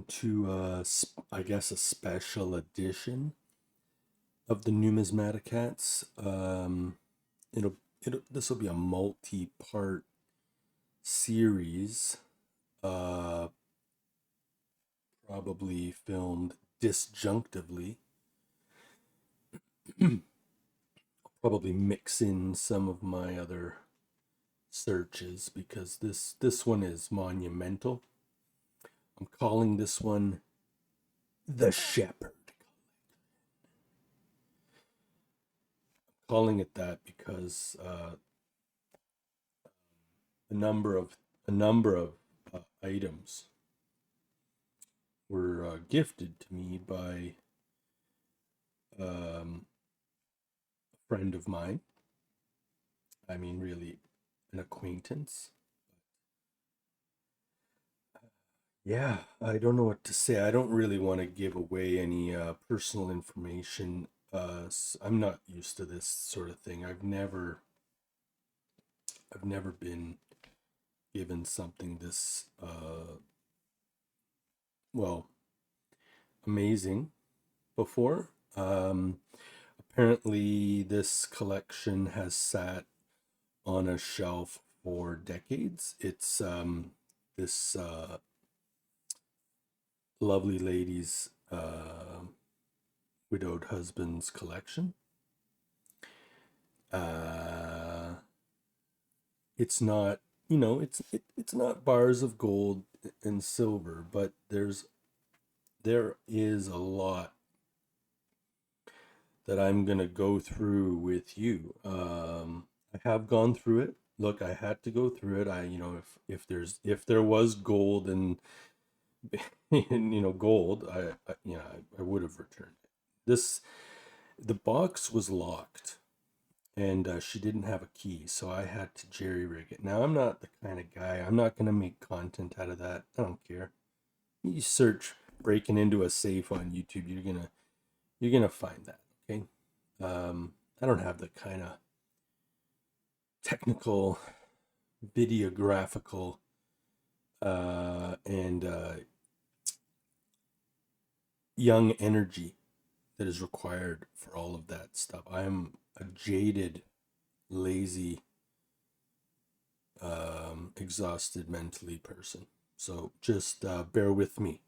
to, I guess, a special edition of the Numismaticats. It'll, this will be a multi-part series, uh, probably filmed disjunctively. Probably mix in some of my other searches because this one is monumental. I'm calling this one the Shepherd. Calling it that because a number of items were gifted to me by a friend of mine. I mean, really, an acquaintance. Yeah, I don't know what to say. I don't really want to give away any personal information. I'm not used to this sort of thing. I've never been given something this well, amazing before. Apparently, this collection has sat on a shelf for decades. It's this lovely lady's widowed husband's collection. It's not, it's not bars of gold and silver, but there is a lot that I'm gonna go through with you. I have gone through it. Look, I had to go through it. If there was gold and gold, I would have returned it. The box was locked, and she didn't have a key, so I had to jerry rig it. Now I'm not the kind of guy. I'm not gonna make content out of that. I don't care. You search breaking into a safe on YouTube, you're gonna find that. Okay. I don't have the kind of technical, videographical, and young energy that is required for all of that stuff. I am a jaded, lazy, exhausted mentally person. So just bear with me.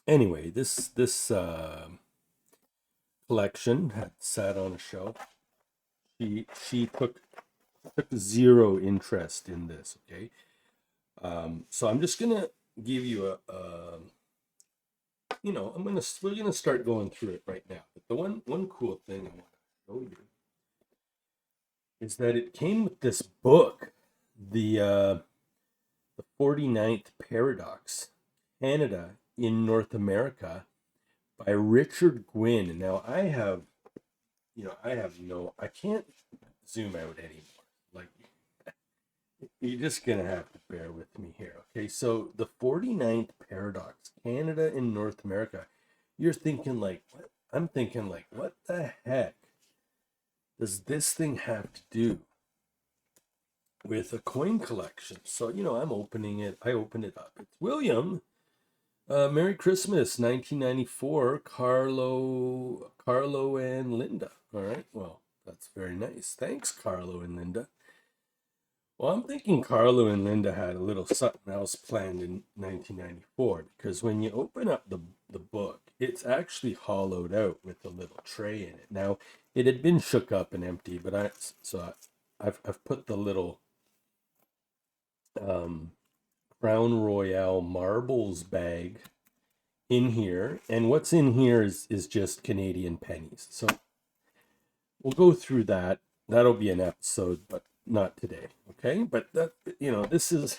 Anyway, this collection had sat on a shelf. She took zero interest in this. Okay, so I'm just gonna give you we're gonna start going through it right now. But the one cool thing I want to show you is that it came with this book, the 49th Paradox, Canada in North America, by Richard Gwynn. Now I can't zoom out anymore. Like, you're just gonna have to bear with me here. Okay, so the 49th Paradox, Canada in North America. You're thinking like, what? I'm thinking like, what the heck does this thing have to do with a coin collection? So, I'm opening it. I open it up. It's William. Merry Christmas, 1994. Carlo and Linda. All right. Well, that's very nice. Thanks, Carlo and Linda. Well, I'm thinking Carlo and Linda had a little something else planned in 1994, because when you open up the book, it's actually hollowed out with a little tray in it. Now, it had been shook up and empty, but I've put the little Crown Royale marbles bag in here, and what's in here is just Canadian pennies. So we'll go through that. That'll be an episode, but not today. Okay, but that this is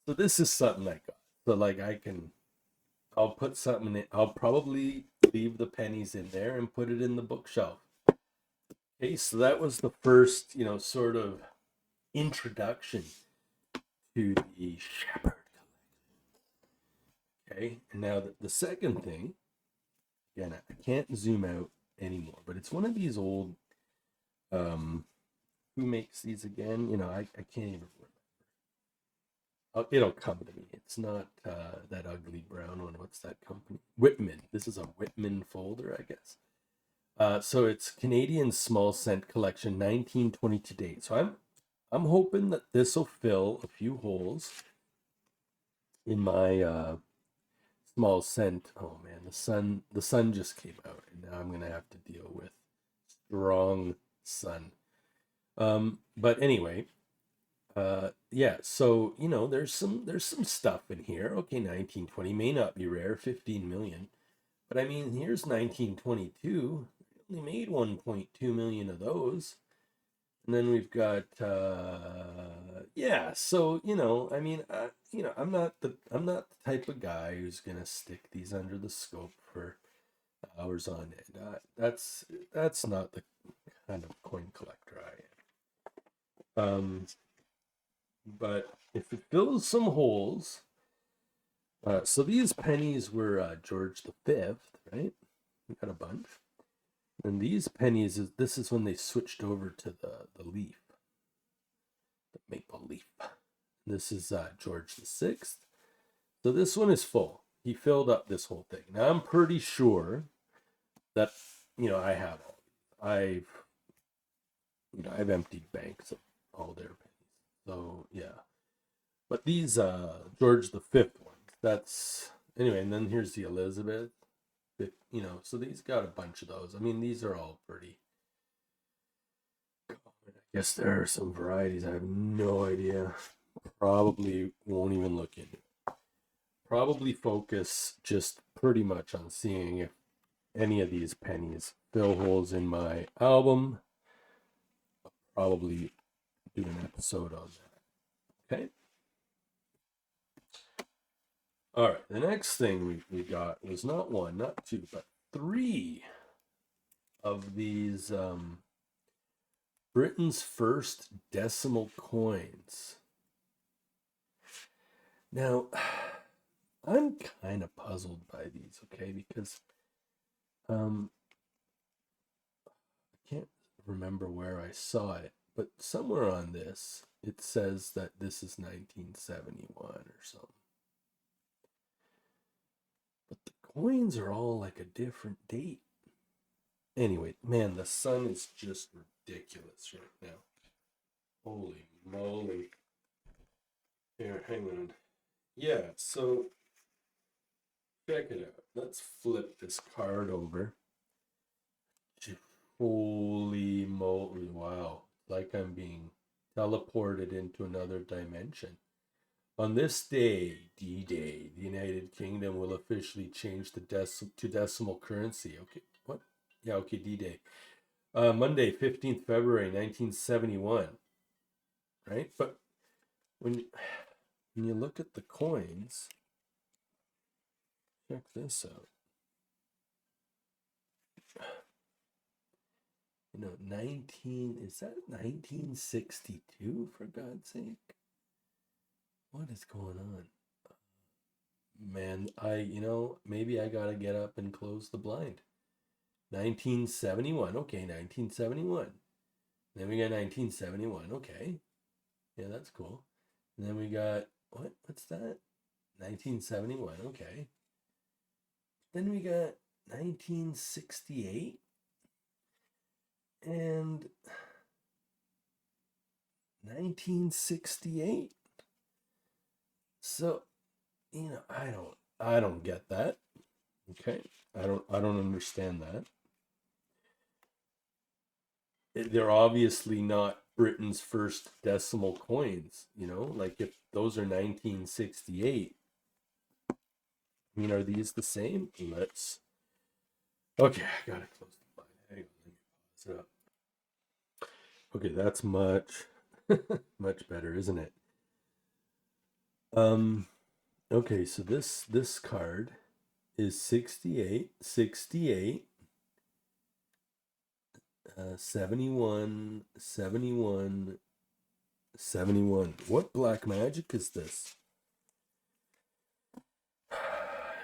so this is something I got. So like I'll put something in. I'll probably leave the pennies in there and put it in the bookshelf. Okay, so that was the first sort of introduction to the Shepherd collection. Okay, and now the second thing, again, I can't zoom out anymore, but it's one of these old, who makes these again? I can't even remember. It'll come to me. It's not that ugly brown one. What's that company? Whitman. This is a Whitman folder, I guess. So it's Canadian Small Scent Collection, 1920 to date. So I'm hoping that this will fill a few holes in my small scent. Oh man, the sun just came out, and now I'm gonna have to deal with strong sun. But anyway, yeah. So there's some stuff in here. Okay, 1920 may not be rare, 15 million, but I mean, here's 1922. We only made 1.2 million of those. And then we've got yeah, so I mean, I'm not the type of guy who's gonna stick these under the scope for hours on end. That's not the kind of coin collector I am. But if it fills some holes, so these pennies were George V, right? We got a bunch. And these pennies this is when they switched over to the leaf, the maple leaf. This is George VI. So this one is full. He filled up this whole thing. Now I'm pretty sure that I have all. I've emptied banks of all their pennies. So yeah. But these George V ones, that's anyway, and then here's the Elizabeth. So these got a bunch of those. I mean, these are all pretty common. I guess there are some varieties I have no idea. Probably won't even look into. Probably focus just pretty much on seeing if any of these pennies fill holes in my album. I'll probably do an episode on that. Okay. All right. The next thing we got was not one, not two, but three of these Britain's first decimal coins. Now, I'm kind of puzzled by these, okay, because I can't remember where I saw it, but somewhere on this it says that this is 1971 or something. But the coins are all like a different date. Anyway, man, the sun is just ridiculous right now. Holy moly. Here, hang on. Yeah, so check it out. Let's flip this card over. Holy moly, wow. Like I'm being teleported into another dimension. On this day, D-Day, the United Kingdom will officially change to decimal currency. Okay, what? Yeah, okay, D-Day. Monday, 15th February, 1971. Right? But when you look at the coins, check this out. is that 1962, for God's sake? What is going on? Man, maybe I gotta get up and close the blind. 1971, okay, 1971. Then we got 1971, okay. Yeah, that's cool. And then we got, what's that? 1971, okay. Then we got 1968 and 1968. So, I don't get that. Okay? I don't understand that. They're obviously not Britain's first decimal coins, like if those are 1968. I mean, are these the same? Okay, I gotta close the blind. Hang on, let me pause it up. Okay, that's much, much better, isn't it? Okay, so this card is 68, 71, 71, 71. What black magic is this?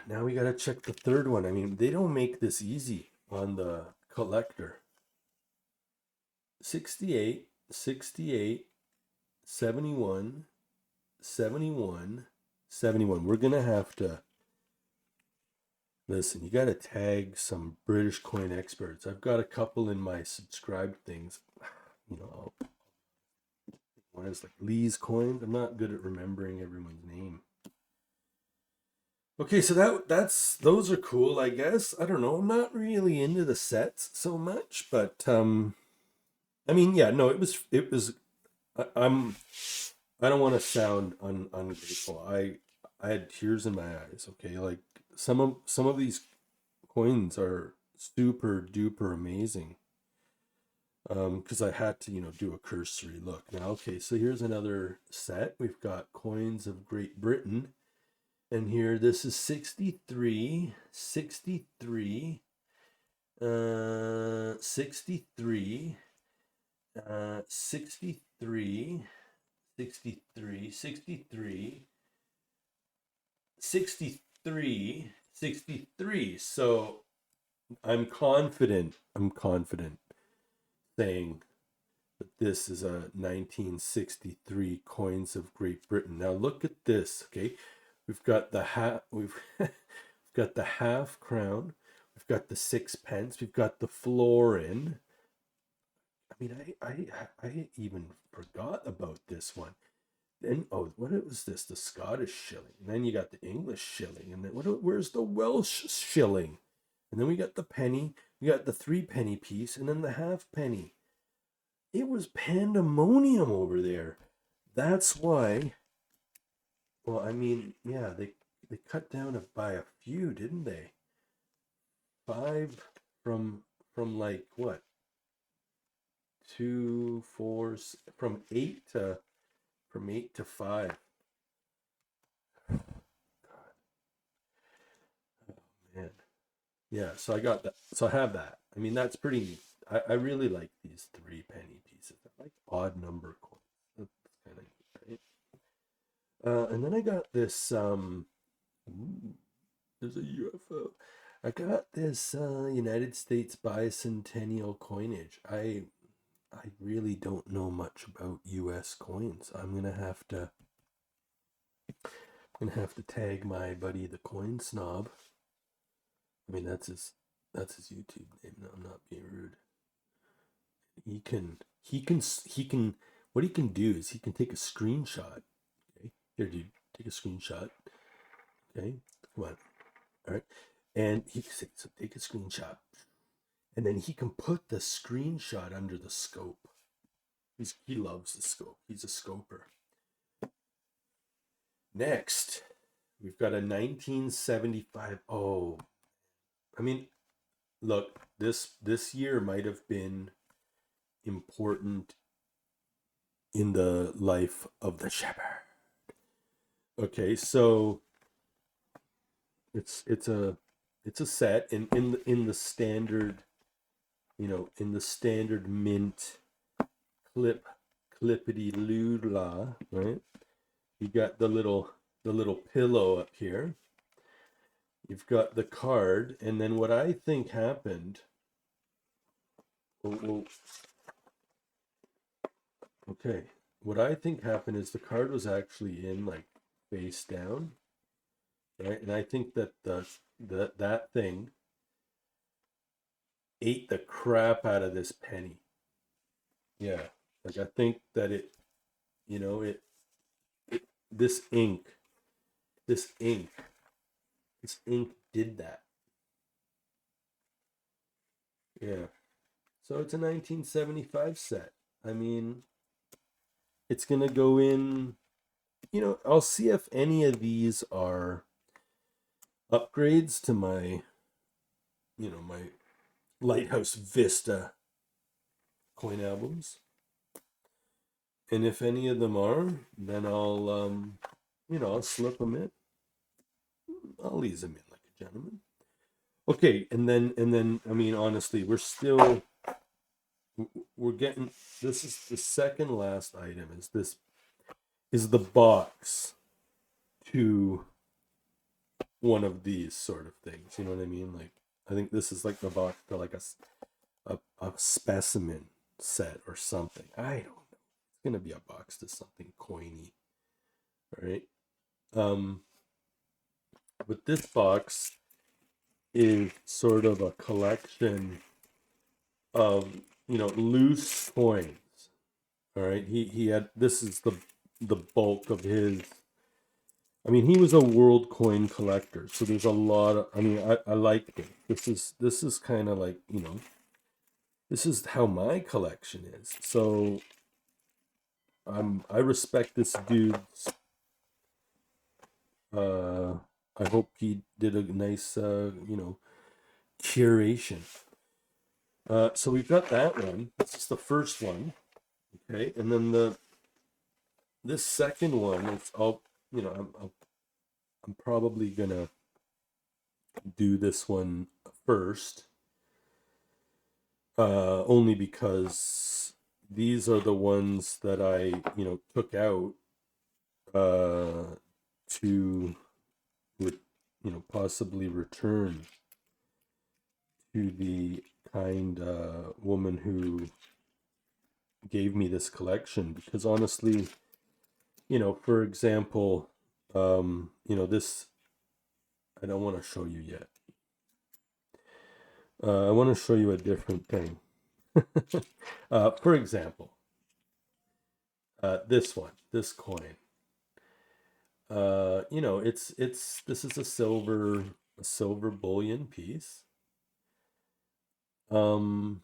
Now we gotta check the third one. I mean, they don't make this easy on the collector. 68, 68, 71, 71. 71. We're going to have to, listen, you got to tag some British coin experts. I've got a couple in my subscribed things. You know, one is like Lee's Coins. I'm not good at remembering everyone's name. Okay, so those are cool, I guess. I don't know. I'm not really into the sets so much, but I mean, yeah, no, it was I don't want to sound ungrateful. I had tears in my eyes, okay? Like some of these coins are super duper amazing. Because I had to, do a cursory look. Now, okay, so here's another set. We've got coins of Great Britain. And here, this is 63, 63, 63, 63, 63, 63, 63, 63. So I'm confident saying that this is a 1963 coins of Great Britain. Now look at this, okay? We've got the we've got the half crown, we've got the sixpence, we've got the florin. I mean, I even forgot about this one. Then what was this? The Scottish shilling. And then you got the English shilling, and then where's the Welsh shilling? And then we got the penny, we got the 3-penny piece, and then the halfpenny. It was pandemonium over there. That's why. Well, I mean, yeah, they cut down by a few, didn't they? 5 from like what? 2, 4, from 8 to 5. God. Oh man. Yeah, so I got that. So I have that. I mean, that's pretty neat. I really like these 3-penny pieces. I like odd number coins. That's kind of neat, right? And then I got this. There's a UFO. I got this United States bicentennial coinage. I really don't know much about U.S. coins. I'm gonna have to tag my buddy the Coin Snob. I mean, that's his YouTube name. No, I'm not being rude. He can what he can do is he can take a screenshot. Okay, here, dude, take a screenshot. Okay, come on. All right, and he can say, so take a screenshot, and then he can put the screenshot under the scope. He loves the scope. He's a scoper. Next, we've got a 1975. Oh, I mean, look, this year might have been important in the life of the shepherd. Okay, so it's a set in the standard, in the standard mint clippity loo-la, right? You got the little pillow up here. You've got the card, and then what I think happened. Okay, what I think happened is the card was actually in like face down, right? And I think that that thing ate the crap out of this penny. Yeah, like I think that this ink did that. Yeah. So it's a 1975 set. I mean, it's going to go in, I'll see if any of these are upgrades to my, my Lighthouse Vista coin albums. And if any of them are, then I'll, I'll slip them in. I'll ease them in like a gentleman. Okay, and then, I mean, honestly, we're getting, this is the second last item, is the box to one of these sort of things. You know what I mean? Like, I think this is like the box to like a specimen set or something. I don't know. It's gonna be a box to something coiny, All right. Um, but this box is sort of a collection of, you know, loose coins. All right. He had, this is the bulk of his. I mean, he was a world coin collector, so there's a lot of. I mean, I like it. This is kind of like, you know, this is how my collection is. So I respect this dude's. I hope he did a nice, you know, curation. So we've got that one. This is the first one, okay, and then this second one is all, you know, I'm probably gonna do this one first, only because these are the ones that I, you know, took out to, you know, possibly return to the kind woman who gave me this collection. Because honestly, you know, for example, you know, this, I don't want to show you yet. I want to show you a different thing. For example, this one, this coin. You know, this is a silver bullion piece. And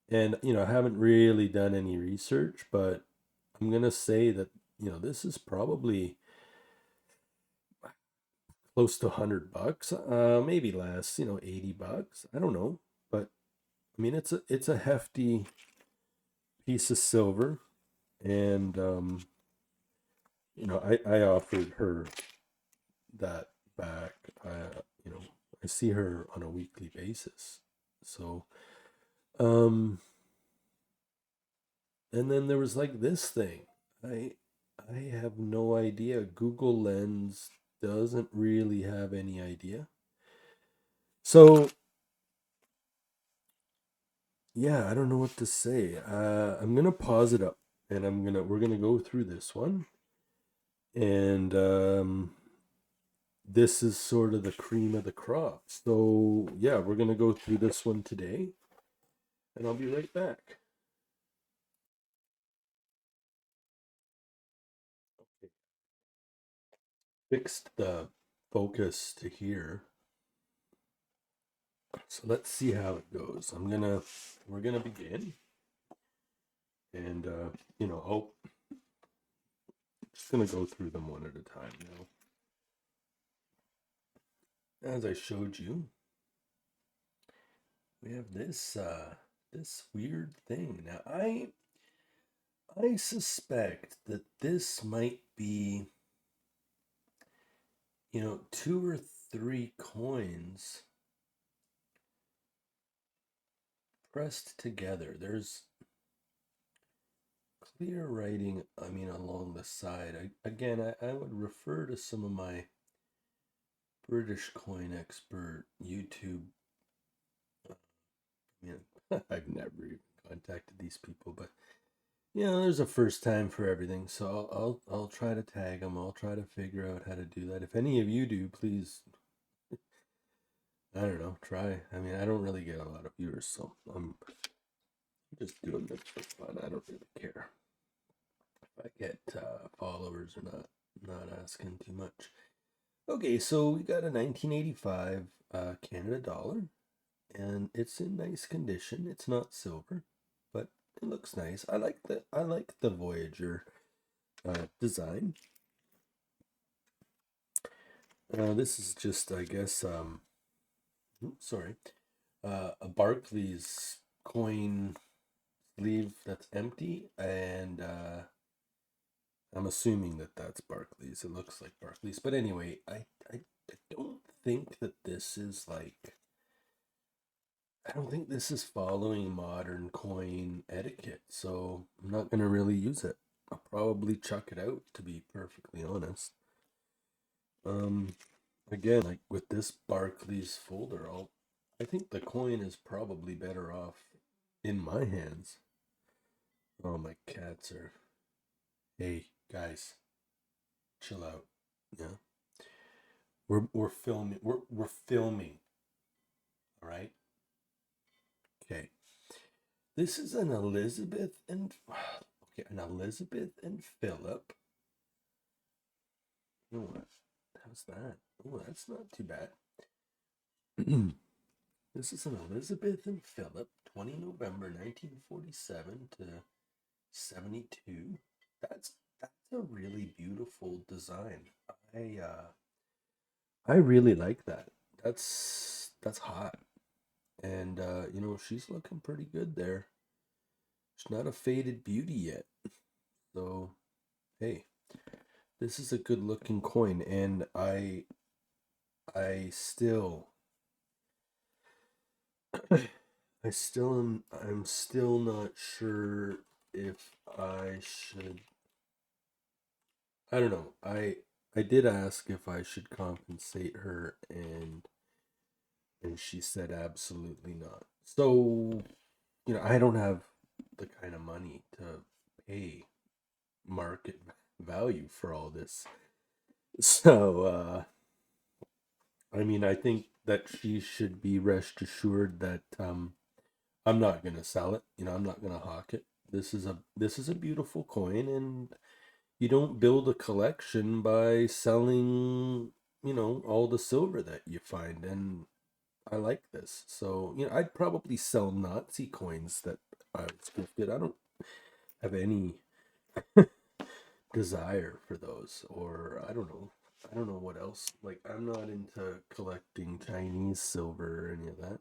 you know, I haven't really done any research, but I'm gonna say that, you know, this is probably close to $100, maybe less, you know, $80. I don't know, but I mean, it's a hefty piece of silver, and you know, I offered her that back. You know, I see her on a weekly basis, so and then there was like this thing. I I have no idea. Google Lens doesn't really have any idea. So yeah, I don't know what to say. I'm gonna pause it up, and we're gonna go through this one, and this is sort of the cream of the crop. So yeah, we're gonna go through this one today, and I'll be right back. Okay. Fixed the focus to here, so let's see how it goes. We're gonna begin, and you know, just gonna go through them one at a time now. As I showed you, we have this weird thing. Now I suspect that this might be, you know, 2 or 3 coins pressed together. There's clear writing, I mean, along the side. I would refer to some of my British coin expert YouTube. I mean, I've never even contacted these people, but you know, there's a first time for everything. So I'll try to tag them. I'll try to figure out how to do that. If any of you do, please, I don't know, try. I mean, I don't really get a lot of viewers, so I'm just doing this for fun. I don't really care if I get followers or not. Not asking too much. Okay, so we got a 1985 Canada dollar, and it's in nice condition. It's not silver, but it looks nice. I like the Voyager design. This is just, I guess, sorry, a Barclays coin sleeve that's empty, and I'm assuming that that's Barclays. It looks like Barclays, but anyway, I don't think that this is like. I don't think this is following modern coin etiquette, so I'm not gonna really use it. I'll probably chuck it out, to be perfectly honest. Again, like with this Barclays folder, I think the coin is probably better off in my hands. Oh, my cats are. Hey, guys. Chill out. Yeah. We're filming. We're filming. All right. Okay. This is an Elizabeth and okay, an Elizabeth and Philip. Oh, how's that? Oh, that's not too bad. This is an Elizabeth and Philip, 20 November 1947 to 72. That's that's a really beautiful design. I uh I really like that. That's hot. And you know, she's looking pretty good there. She's not a faded beauty yet. So, hey, this is a good looking coin and I still I'm still not sure if I should. I don't know. I did ask if I should compensate her and she said absolutely not. So, you know, I don't have the kind of money to pay market value for all this. So, I mean, I think that she should be rest assured that I'm not gonna sell it. You know, I'm not gonna hawk it. This is a beautiful coin, and you don't build a collection by selling, you know, all the silver that you find. And I like this. So, you know, I'd probably sell Nazi coins that I was gifted. I don't have any desire for those, or I don't know. I don't know what else. Like, I'm not into collecting Chinese silver or any of that.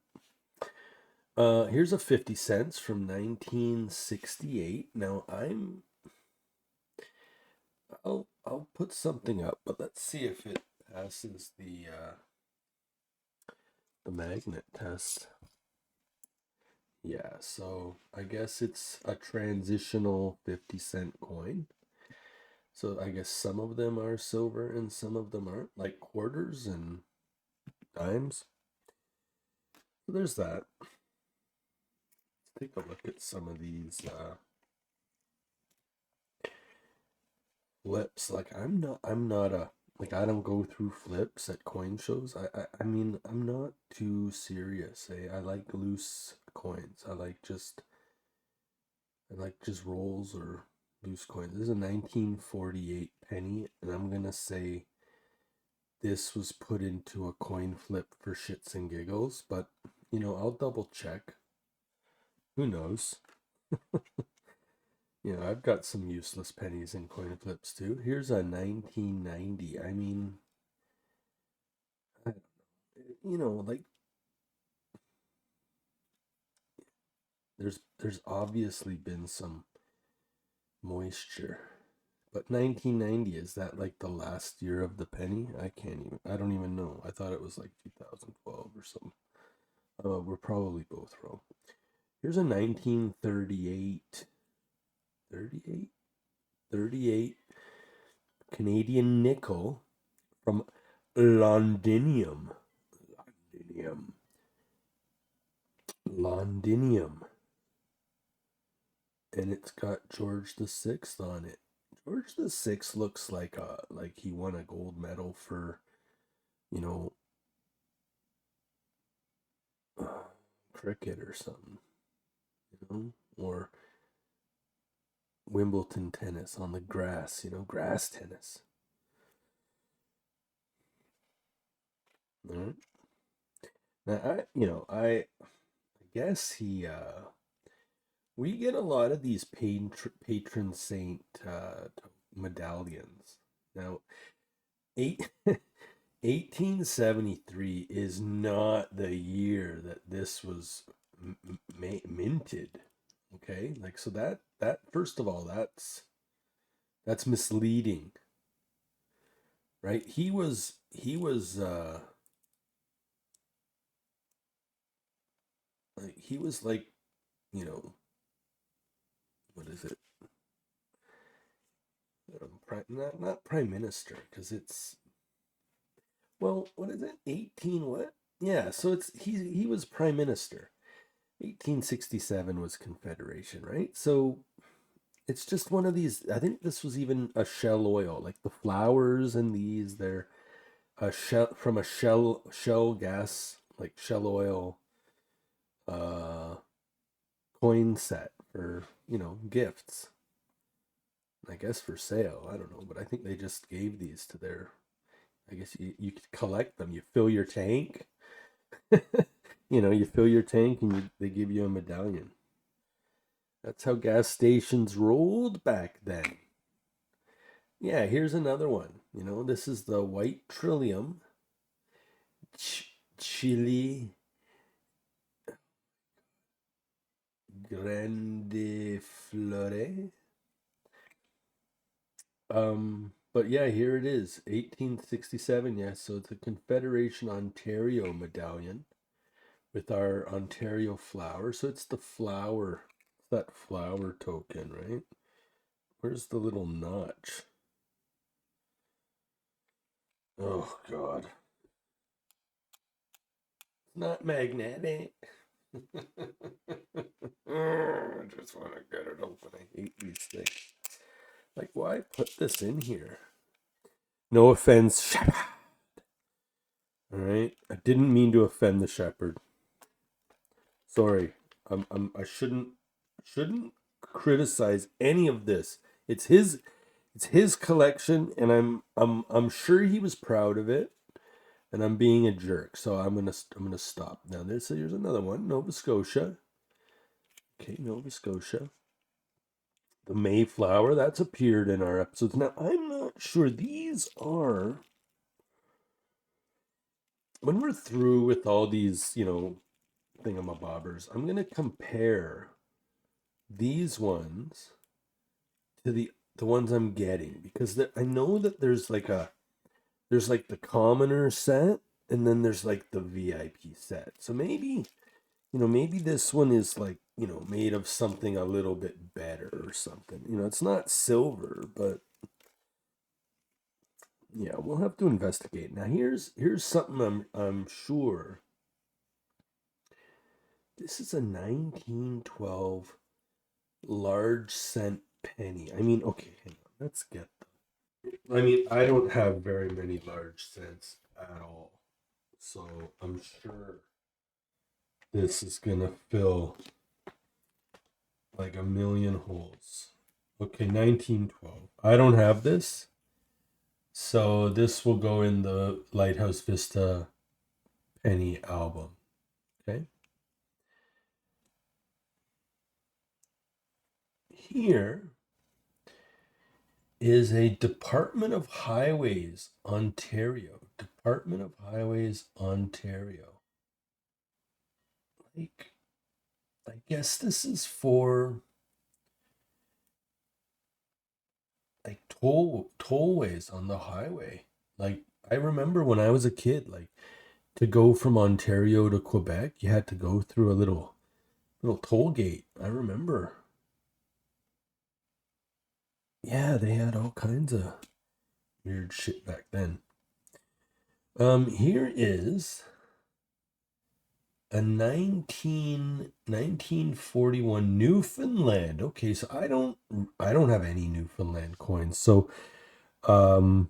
Here's a 50 cents from 1968. Now I'll put something up, but let's see if it passes the magnet test. Yeah, so I guess it's a transitional 50-cent coin. So I guess some of them are silver and some of them aren't, like quarters and dimes. So there's that. Let's take a look at some of these flips. Like I'm not a like I don't go through flips at coin shows. I mean I'm not too serious. I like loose coins. I like just rolls or loose coins. This is a 1948 penny, and I'm gonna say this was put into a coin flip for shits and giggles, but you know, I'll double check. Who knows? You know, I've got some useless pennies in coin flips too. Here's a 1990. I mean, you know, like there's obviously been some moisture. But 1990, is that like the last year of the penny? I don't even know. I thought it was like 2012 or something. We're probably both wrong. Here's a 1938, 38, 38 Canadian nickel from Londinium. Londinium. Londinium. And it's got George the Sixth on it. George the Sixth looks like he won a gold medal for, you know, cricket or something, you know, or Wimbledon tennis on the grass, you know, grass tennis. All right. Now I guess we get a lot of these patron saint medallions. Now, eight, 1873 is not the year that this was minted. Okay, like so that first of all, that's misleading, right? He was like, you know, what is it? Not prime minister, because it's, well, what is it? 18 what? Yeah, so he was prime minister. 1867 was Confederation, right? So it's just one of these. I think this was even a shell oil, like the flowers and these. They're a shell from a shell gas, like shell oil, uh, coin set for gifts. I guess for sale. I don't know, but I think they just gave these to their. I guess you could collect them. You fill your tank. You fill your tank and they give you a medallion. That's how gas stations rolled back then. Yeah, here's another one. This is the white trillium. Chili Grande Flore. But yeah, here it is, 1867. Yeah, so it's a Confederation Ontario medallion with our Ontario flower. So it's the flower, it's that flower token, right? Where's the little notch? Oh God, it's not magnetic. I just want to get it open. I hate these things. Like, why put this in here? No offense, shepherd. All right, I didn't mean to offend the shepherd. Sorry, I shouldn't criticize any of this. It's his collection, and I'm sure he was proud of it, and I'm being a jerk. So I'm gonna stop now. Here's another one, Nova Scotia. Okay, Nova Scotia. The Mayflower, that's appeared in our episodes. Now, I'm not sure these are, when we're through with all these, thingamabobbers, I'm going to compare these ones to the ones I'm getting, because I know that there's like the commoner set, and then there's like the VIP set. So maybe this one is like, made of something a little bit better or something. It's not silver, but yeah, we'll have to investigate. Now here's something I'm sure. This is a 1912 large cent penny. I mean, okay, hang on. Let's get them. I mean, I don't have very many large cents at all. So I'm sure this is gonna fill like a million holes. Okay, 1912. I don't have this. So this will go in the Lighthouse Vista penny album. Okay. Here is a Department of Highways, Ontario. Department of Highways, Ontario. Like, I guess this is for like tollways on the highway. Like, I remember when I was a kid, like, to go from Ontario to Quebec, you had to go through a little toll gate. I remember. Yeah, they had all kinds of weird shit back then. Here is a 1941 Newfoundland. Okay, so I don't have any Newfoundland coins. So the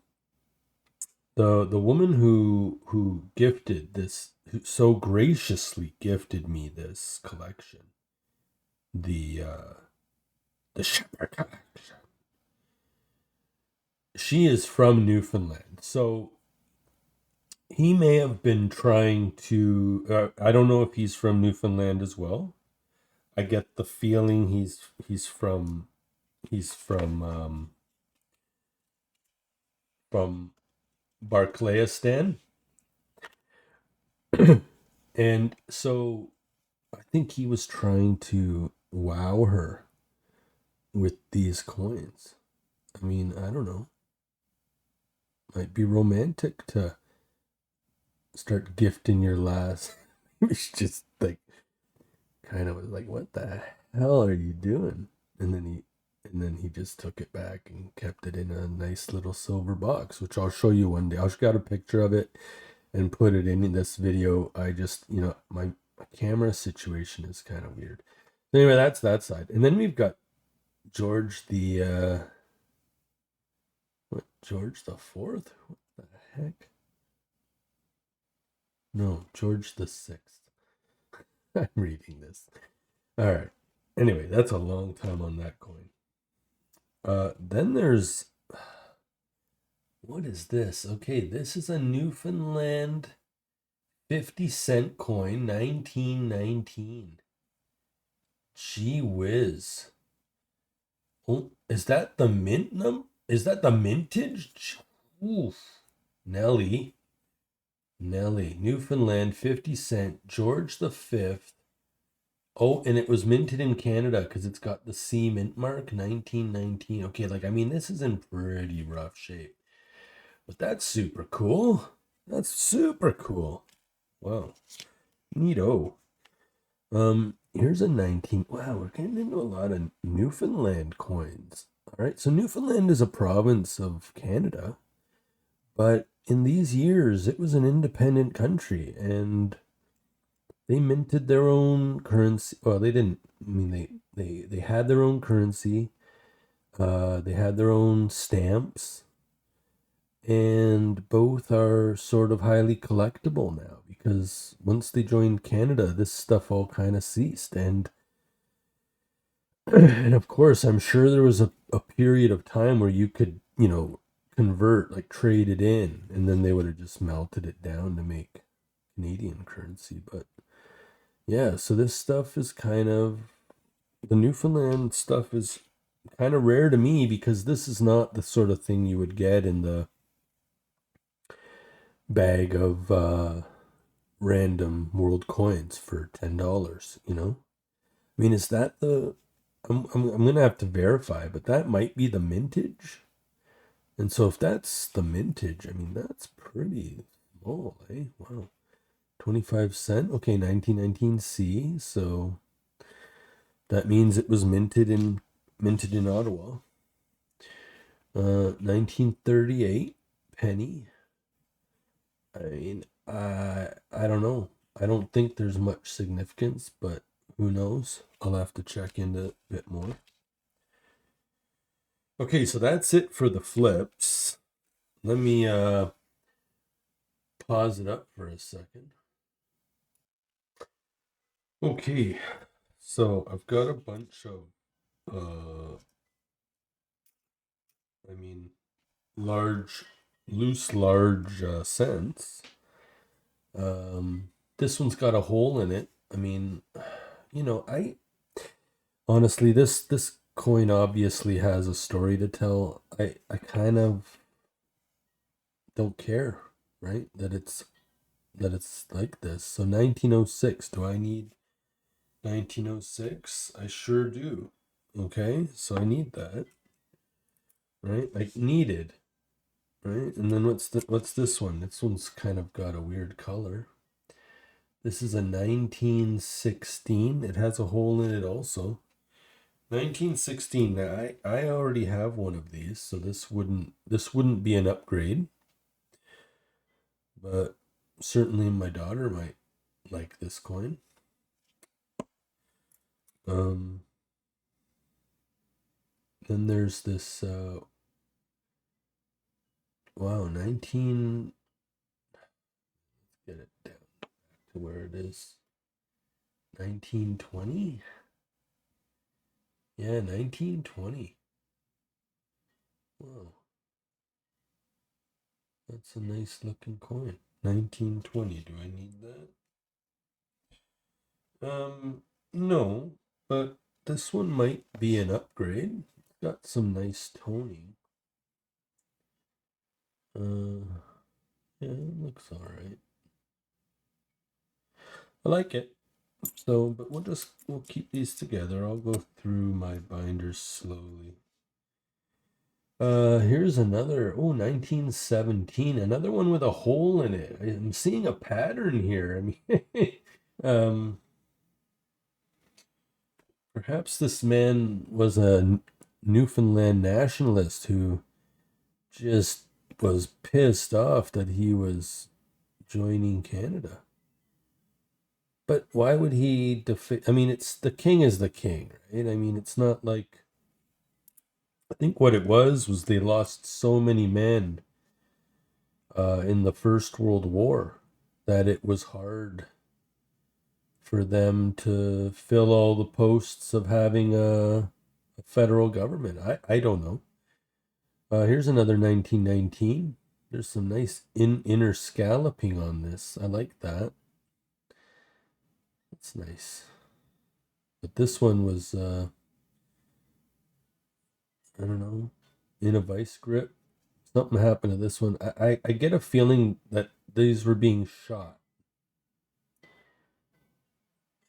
woman who gifted this, who so graciously gifted me this collection, the Shepherd Collection, she is from Newfoundland. So he may have been trying to, I don't know if he's from Newfoundland as well. I get the feeling he's from Barclayistan. And so I think he was trying to wow her with these coins. I mean, I don't know. Might be romantic to start gifting your last. It's just like, kind of was like, what the hell are you doing? And then he just took it back and kept it in a nice little silver box, which I'll show you one day. I'll got a picture of it and put it in this video. I just, my camera situation is kind of weird. Anyway, that's that side. And then we've got George the what, George the Fourth? What the heck? No, George the Sixth. I'm reading this. All right. Anyway, that's a long time on that coin. Then there's, what is this? Okay, this is a Newfoundland 50-cent coin, 1919. Gee whiz. Oh, is that the mint Is that the mintage? Oof. Nelly. Newfoundland 50-cent, George the Fifth. Oh, and it was minted in Canada because it's got the C mint mark, 1919. Okay, like, I mean, this is in pretty rough shape. But that's super cool. That's super cool. Wow. Neato. Here's a 19. Wow, we're getting into a lot of Newfoundland coins. All right, so Newfoundland is a province of Canada, but in these years, it was an independent country, and they minted their own currency. Well, they didn't. I mean, they had their own currency. They had their own stamps, and both are sort of highly collectible now because once they joined Canada, this stuff all kind of ceased. And and of course, I'm sure there was a period of time where you could, convert, like trade it in, and then they would have just melted it down to make Canadian currency. But yeah, so this stuff is the Newfoundland stuff is kind of rare to me because this is not the sort of thing you would get in the bag of random world coins for $10, I mean, is that I'm gonna have to verify, but that might be the mintage. And so if that's the mintage, I mean, that's pretty small, eh? Wow. 25-cent. Okay, 1919 C. So that means it was minted in Ottawa. 1938 penny. I mean, I don't know. I don't think there's much significance, but who knows? I'll have to check into it a bit more. Okay, so that's it for the flips. Let me pause it up for a second. Okay, so I've got a bunch of I mean, large cents. This one's got a hole in it. I mean, I honestly, this coin obviously has a story to tell. I kind of don't care, right? That it's like this. So 1906. Do I need 1906? I sure do. Okay, so I need that, right? I needed, right? And then what's this one? This one's kind of got a weird color. This is a 1916. It has a hole in it also. 1916. Now I already have one of these, so this wouldn't be an upgrade. But certainly my daughter might like this coin. Then there's this wow, 19, get it down back to where it is. 1920? Yeah, 1920. Wow. That's a nice looking coin. 1920. Do I need that? No, but this one might be an upgrade. It's got some nice toning. Yeah, it looks all right. I like it. So, but we'll keep these together. I'll go through my binders slowly. Here's another, 1917, another one with a hole in it. I'm seeing a pattern here. I mean, perhaps this man was a Newfoundland nationalist who just was pissed off that he was joining Canada. But why would he I mean, it's the king is the king, right? I mean, it's not like I think what it was they lost so many men in the First World War that it was hard for them to fill all the posts of having a federal government. I don't know. Here's another 1919. There's some nice inner scalloping on this. I like that. That's nice. But this one was, I don't know, in a vice grip. Something happened to this one. I get a feeling that these were being shot.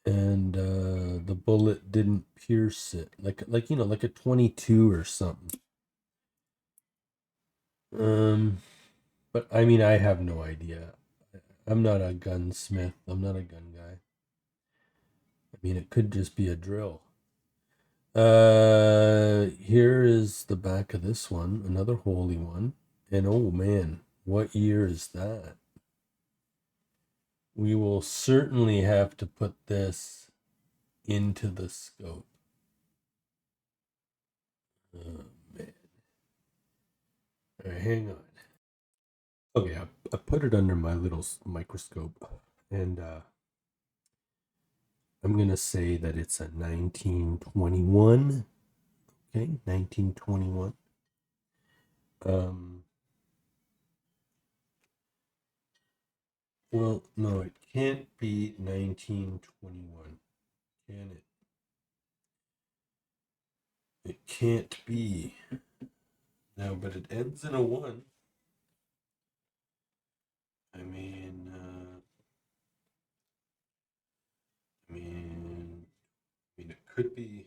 And the bullet didn't pierce it. Like like a 22 or something. But I mean, I have no idea. I'm not a gunsmith. I'm not a gun guy. I mean, it could just be a drill. Here is the back of this one, another holy one. And oh man, what year is that? We will certainly have to put this into the scope. Oh man. All right, hang on. Okay, I put it under my little microscope, and I'm going to say that it's a 1921. Okay, 1921. Well, no, it can't be 1921, can it? It can't be. No, but it ends in a 1. I mean, it could be.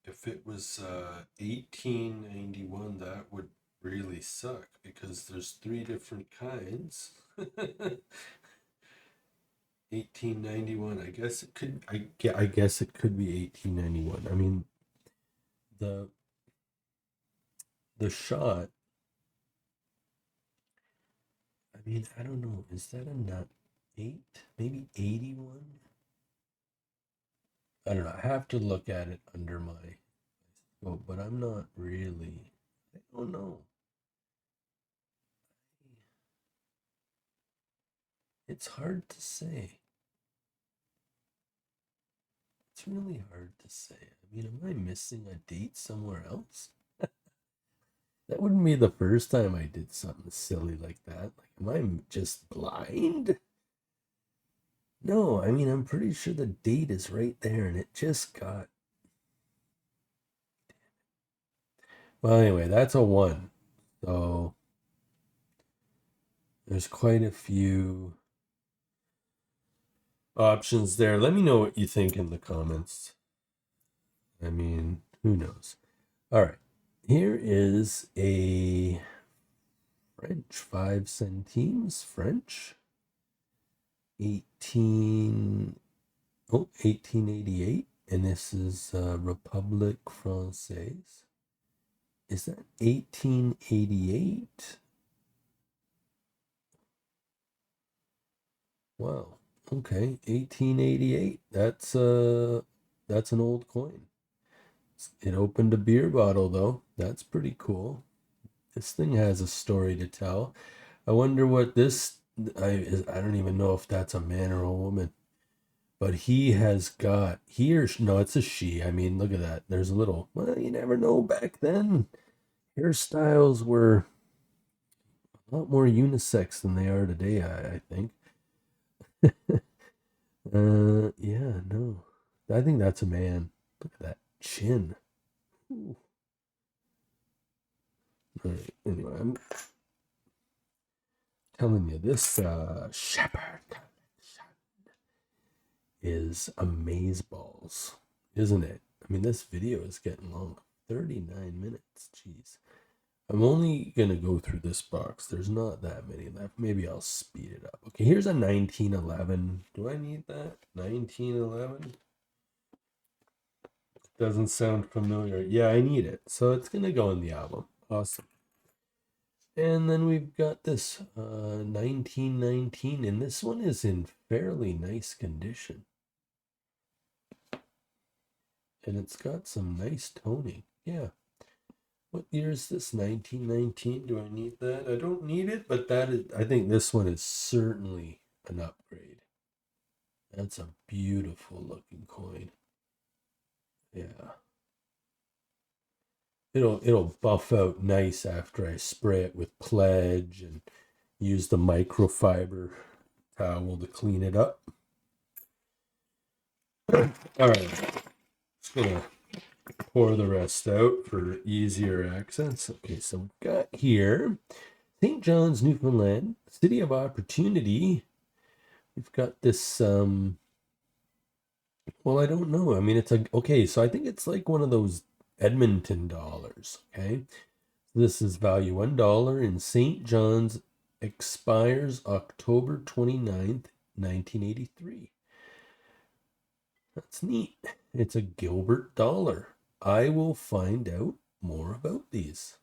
If it was 1891, that would really suck because there's 3 different kinds. 1891. I guess it could. I guess it could be 1891. I mean, the shot. I mean, I don't know. Is that a not 8? Maybe 81? I don't know. I have to look at it under my scope, but I'm not really. I don't know. It's hard to say. It's really hard to say. I mean, am I missing a date somewhere else? That wouldn't be the first time I did something silly like that. Like, am I just blind? No, I mean, I'm pretty sure the date is right there and it just got. Well, anyway, that's a 1. So there's quite a few options there. Let me know what you think in the comments. I mean, who knows? All right. Here is a French 5 centimes French 1888, and this is Republique Française. Is that 1888? Wow. Okay, 1888. That's an old coin. It opened a beer bottle though. That's pretty cool. This thing has a story to tell. I wonder what this. I don't even know if that's a man or a woman, but he has got no, it's a she. I mean, look at that. There's a little. Well, you never know. Back then, hairstyles were a lot more unisex than they are today. I think. Yeah, no. I think that's a man. Look at that chin. Ooh. All right. Anyway, I'm telling you, this Shepherd Collection is amazeballs, isn't it? I mean, this video is getting long. 39 minutes. Jeez. I'm only going to go through this box. There's not that many left. Maybe I'll speed it up. Okay, here's a 1911. Do I need that? 1911? Doesn't sound familiar. Yeah, I need it. So it's going to go in the album. Awesome. And then we've got this 1919, and this one is in fairly nice condition. And it's got some nice toning. Yeah. What year is this? 1919. Do I need that? I don't need it, but that is, I think this one is certainly an upgrade. That's a beautiful looking coin. Yeah. It'll buff out nice after I spray it with pledge and use the microfiber towel to clean it up. All right. Just gonna pour the rest out for easier accents. Okay, so we've got here St. John's, Newfoundland, City of Opportunity. We've got this, well, I don't know. I mean, it's like, okay, so I think it's like one of those Edmonton dollars, okay? This is value $1 in St. John's, expires October 29th, 1983. That's neat. It's a Gilbert dollar. I will find out more about these.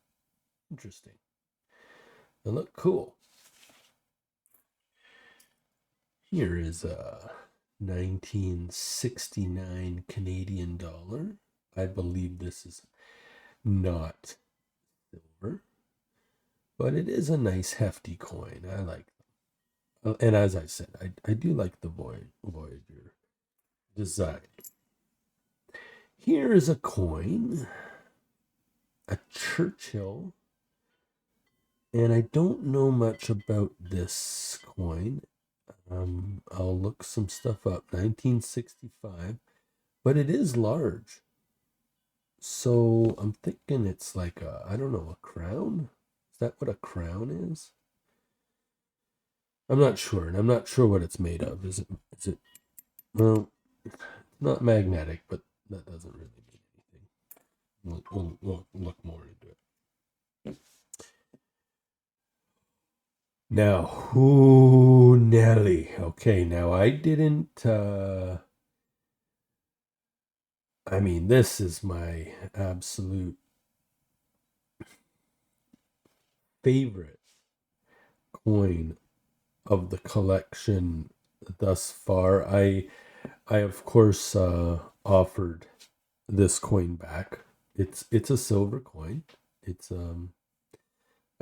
Interesting. They look cool. Here is a 1969 Canadian dollar. I believe this is not silver, but it is a nice hefty coin. I like them. And as I said, I do like the Voyager design. Here is a coin, a Churchill, and I don't know much about this coin. I'll look some stuff up. 1965, but it is large. So I'm thinking it's like a, I don't know, a crown? Is that what a crown is? I'm not sure, and I'm not sure what it's made of. Is it, well, not magnetic, but that doesn't really mean anything. We'll look more into it. Now, ooh, Nelly. Okay, now I didn't, I mean, this is my absolute favorite coin of the collection thus far. I of course offered this coin back. It's a silver coin. It's a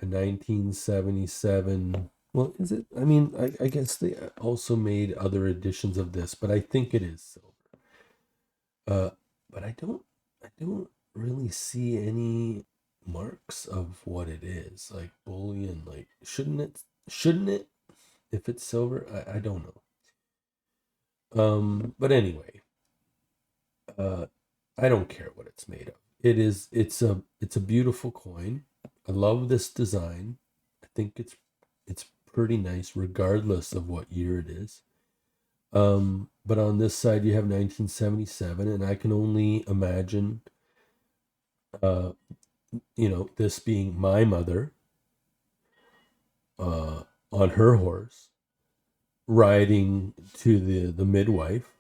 1977. Well, is it? I mean, I guess they also made other editions of this, but I think it is silver. But I don't really see any marks of what it is, like bullion. Like, shouldn't it, if it's silver? I don't know. But anyway, I don't care what it's made of. It's a beautiful coin. I love this design. I think it's pretty nice regardless of what year it is. But on this side you have 1977, and I can only imagine this being my mother on her horse riding to the midwife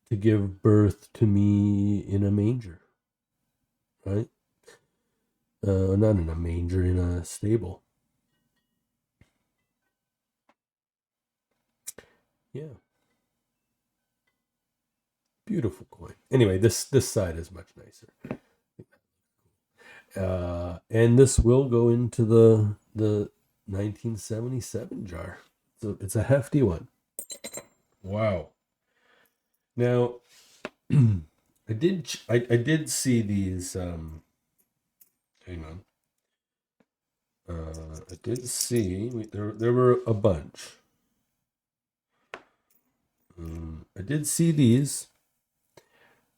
to give birth to me in a manger, right? Not in a manger, in a stable. Yeah. Beautiful coin. Anyway, this side is much nicer. And this will go into the 1977 jar. So it's a hefty one. Wow. Now, I did see these. Hang on. I did see there were a bunch. I did see these,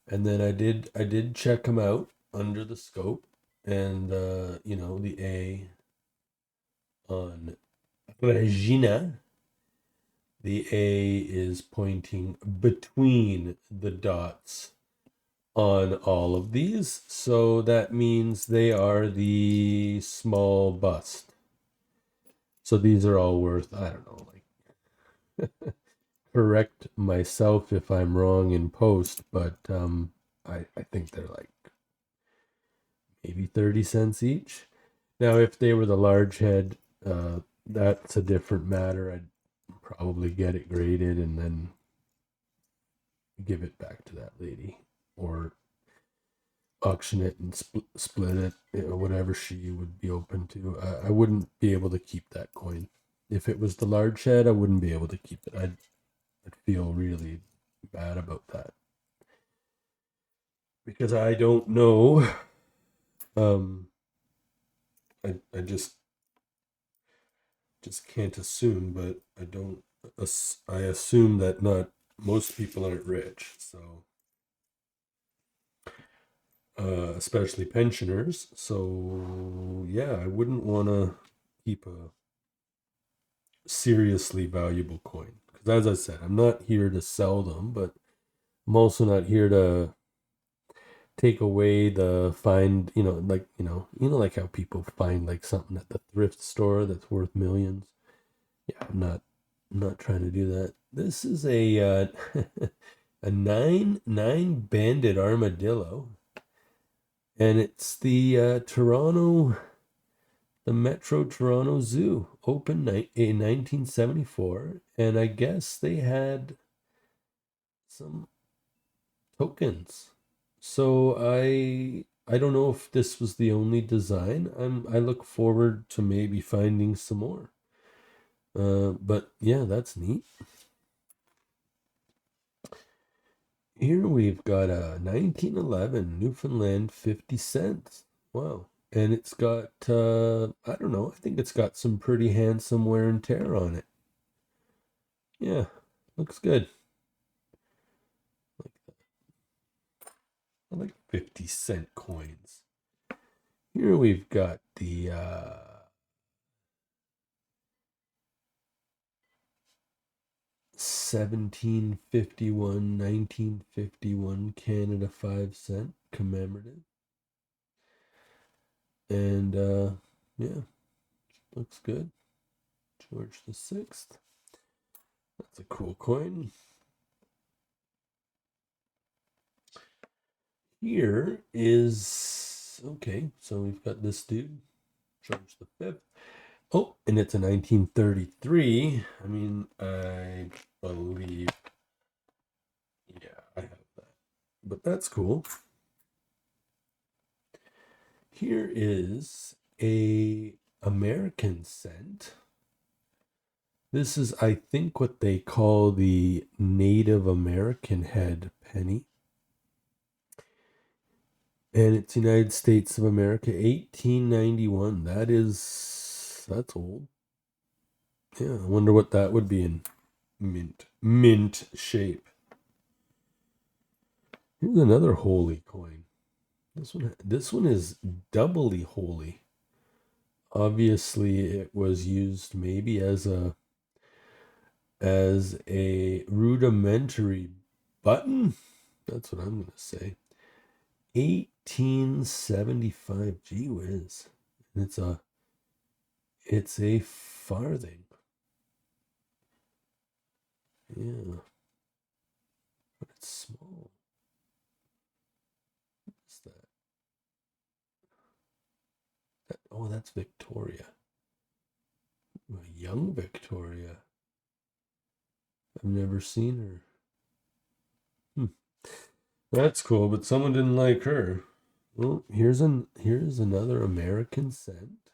and then I did check them out under the scope, and the A on Regina. The A is pointing between the dots on all of these, so that means they are the small bust. So these are all worth, I don't know, like correct myself if I'm wrong in post, but I think they're like maybe 30 cents each. Now, if they were the large head, that's a different matter. I'd probably get it graded and then give it back to that lady, or auction it and split it, whatever she would be open to. I wouldn't be able to keep that coin. If it was the large head, I wouldn't be able to keep it. I'd feel really bad about that. Because I don't know. I just can't assume, but I don't. I assume that not most people aren't rich, so especially pensioners. So yeah, I wouldn't want to keep a seriously valuable coin because, as I said, I'm not here to sell them, but I'm also not here to take away the find. Like how people find like something at the thrift store that's worth millions. Yeah, I'm not trying to do that. This is a a nine banded armadillo, and it's the Metro Toronto Zoo, opened in 1974, and I guess they had some tokens. So I don't know if this was the only design. I look forward to maybe finding some more. But yeah, that's neat. Here we've got a 1911 Newfoundland 50 cents. Wow. And it's got, I don't know, I think it's got some pretty handsome wear and tear on it. Yeah, looks good. I like 50-cent coins. Here we've got the 1751, 1951 Canada 5-cent commemorative. And yeah, looks good. George the 6th. That's a cool coin. Here is, okay, so we've got this dude, George the 5th. Oh, and it's a 1933. I mean, I believe, yeah, I have that. But that's cool. Here is a American cent. This is, I think, what they call the Native American head penny. And it's United States of America, 1891. That's old. Yeah, I wonder what that would be in mint shape. Here's another holy coin. This one is doubly holy. Obviously, it was used maybe as a rudimentary button. That's what I'm gonna say. 1875. Gee whiz. And it's a farthing. Yeah. But it's small. What's that? Oh, that's Victoria. A young Victoria. I've never seen her. That's cool, but someone didn't like her. Well, here's another American cent.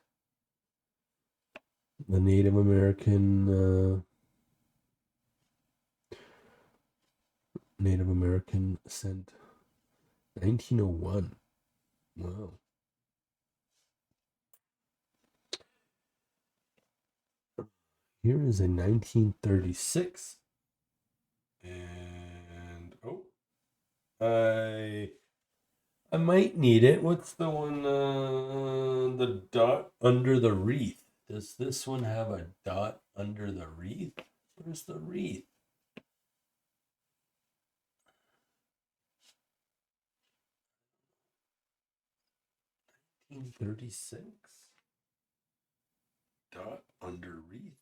The Native American cent. 1901. Wow. Here is a 1936. And I might need it. What's the one, the dot under the wreath? Does this one have a dot under the wreath? Where's the wreath? 1936. Dot under wreath.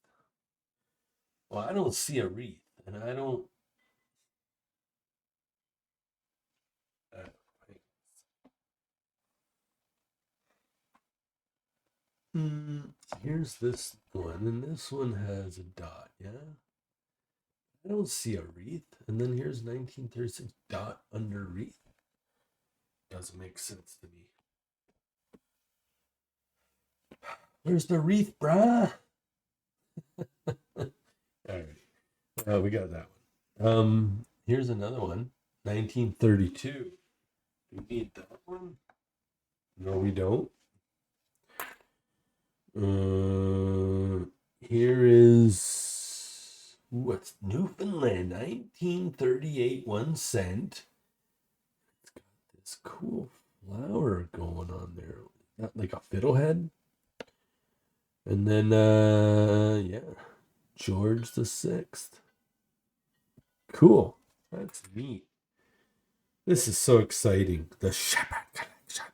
Well, I don't see a wreath, and I don't. Here's this one, and this one has a dot, yeah? I don't see a wreath. And then here's 1936 dot under wreath. Doesn't make sense to me. Where's the wreath, brah? All right. We got that one. Here's another one. 1932. Do we need that one? No, we don't. Here is what's Newfoundland, 1938, 1 cent. It's got this cool flower going on there. Got like a fiddlehead. And then yeah, George the Sixth. Cool. That's neat. This is so exciting. The Shepherd Collection.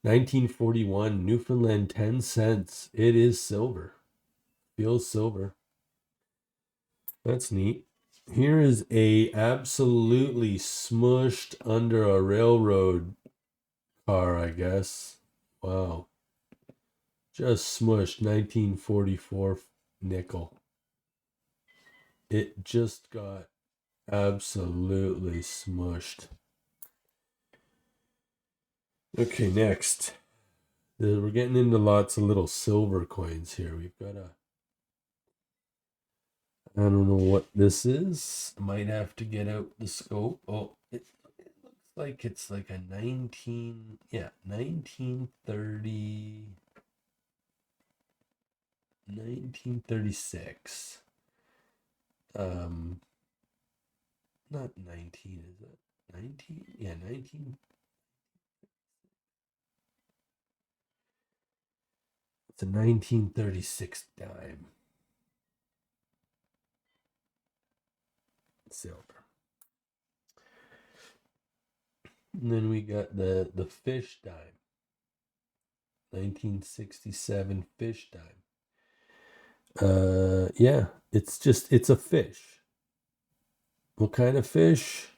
1941, Newfoundland, 10 cents. It is silver. Feels silver. That's neat. Here is a absolutely smushed under a railroad car, I guess. Wow. Just smushed. 1944 nickel. It just got absolutely smushed. Okay, next. We're getting into lots of little silver coins here. We've got I don't know what this is. Might have to get out the scope. Oh, it looks like it's like a 1930, 1936. Not 19, is it? 19? Yeah, 19. It's a 1936 dime. Silver. And then we got the fish dime. 1967 fish dime. Yeah, it's a fish. What kind of fish?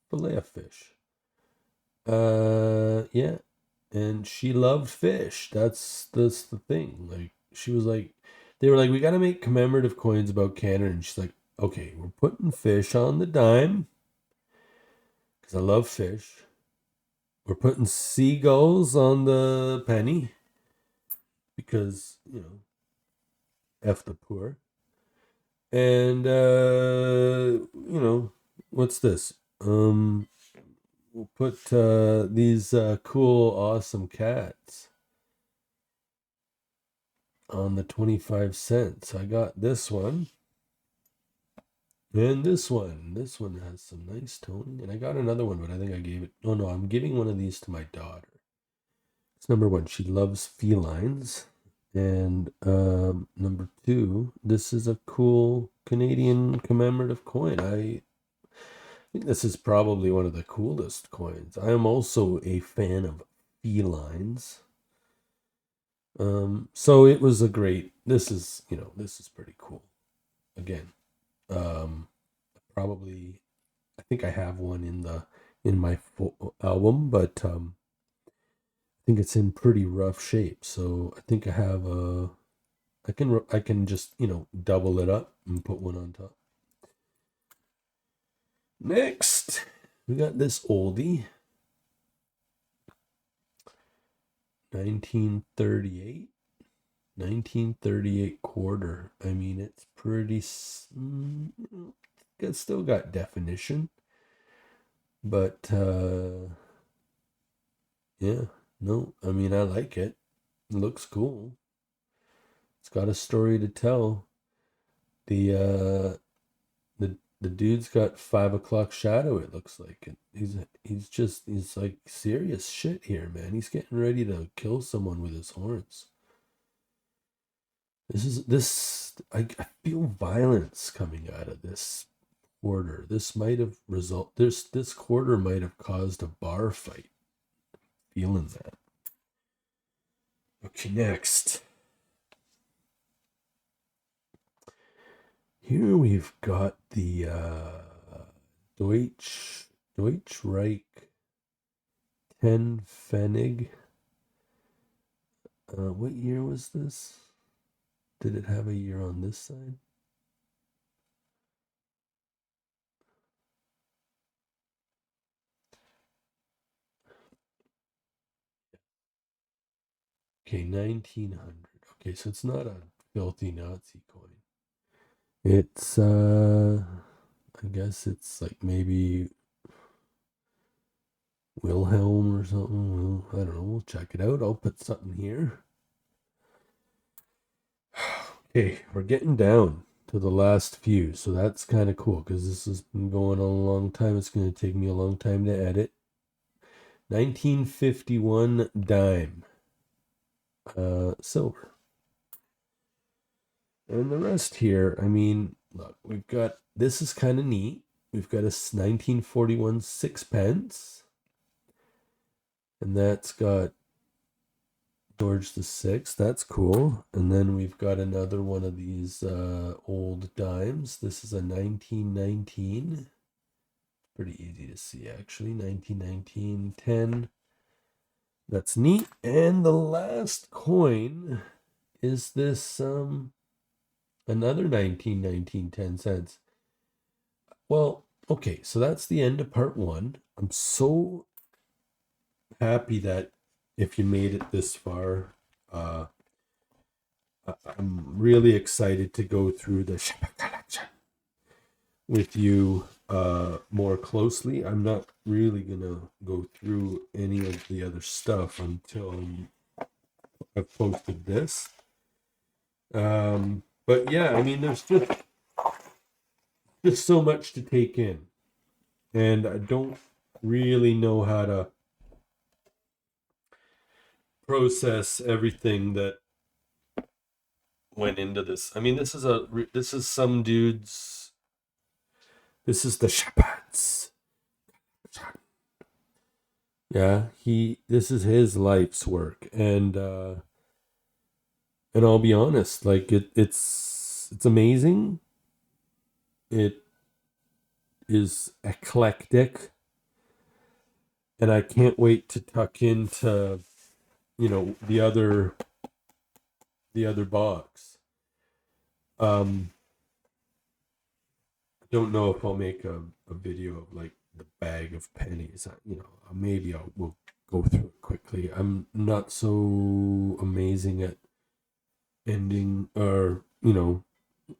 Fillet of fish. Yeah. And she loved fish. That's the thing. Like, she was like, they were like, we got to make commemorative coins about Canada. And she's like, okay, we're putting fish on the dime because I love fish. We're putting seagulls on the penny because, F the poor. And, what's this? We'll put these cool, awesome cats on the 25 cents. I got this one. And this one. This one has some nice toning. And I got another one, but I think I gave it. Oh, no, I'm giving one of these to my daughter. It's number 1. She loves felines. And number 2, this is a cool Canadian commemorative coin. I think this is probably one of the coolest coins. I am also a fan of felines. So it was a great, this is pretty cool. Again, probably, I think I have one in my album, but I think it's in pretty rough shape. So I think I have I can just, double it up and put one on top. Next, we got this oldie. 1938 quarter. I mean, it's pretty, it's still got definition, but yeah, no, I mean, I like it. It looks cool. It's got a story to tell. The dude's got 5 o'clock shadow, it looks like. And he's like serious shit here, man. He's getting ready to kill someone with his horns. I feel violence coming out of this quarter. This quarter might have caused a bar fight. Feeling that. Okay, next. Here we've got the Deutsch Reich 10 Pfennig. What year was this? Did it have a year on this side? Okay, 1900. Okay, so it's not a filthy Nazi coin. It's I guess it's like maybe Wilhelm or something. I don't know. We'll check it out. I'll put something here. Okay, we're getting down to the last few, so that's kind of cool because this has been going on a long time. It's going to take me a long time to edit. 1951 dime, silver. And the rest here, I mean, look, we've got, this is kind of neat. We've got a 1941 sixpence, and that's got George the Sixth. That's cool. And then we've got another one of these old dimes. This is a 1919. Pretty easy to see, actually. 1919, 10. That's neat. And the last coin is this another 1919, 10 cents. Well, okay, so that's the end of part one. I'm so happy that if you made it this far, I'm really excited to go through the Shepherd collection with you more closely. I'm not really gonna go through any of the other stuff until I've posted this. But yeah, I mean, there's just so much to take in, and I don't really know how to process everything that went into this. I mean, this is some dude's. This is the Shepherd's. Yeah, this is his life's work, and I'll be honest, like it's amazing. It is eclectic, and I can't wait to tuck into, the other box. I don't know if I'll make a video of like the bag of pennies. Maybe we'll go through it quickly. I'm not so amazing at ending, or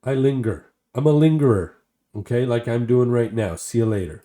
I linger. I'm a lingerer, okay, like I'm doing right now. See you later.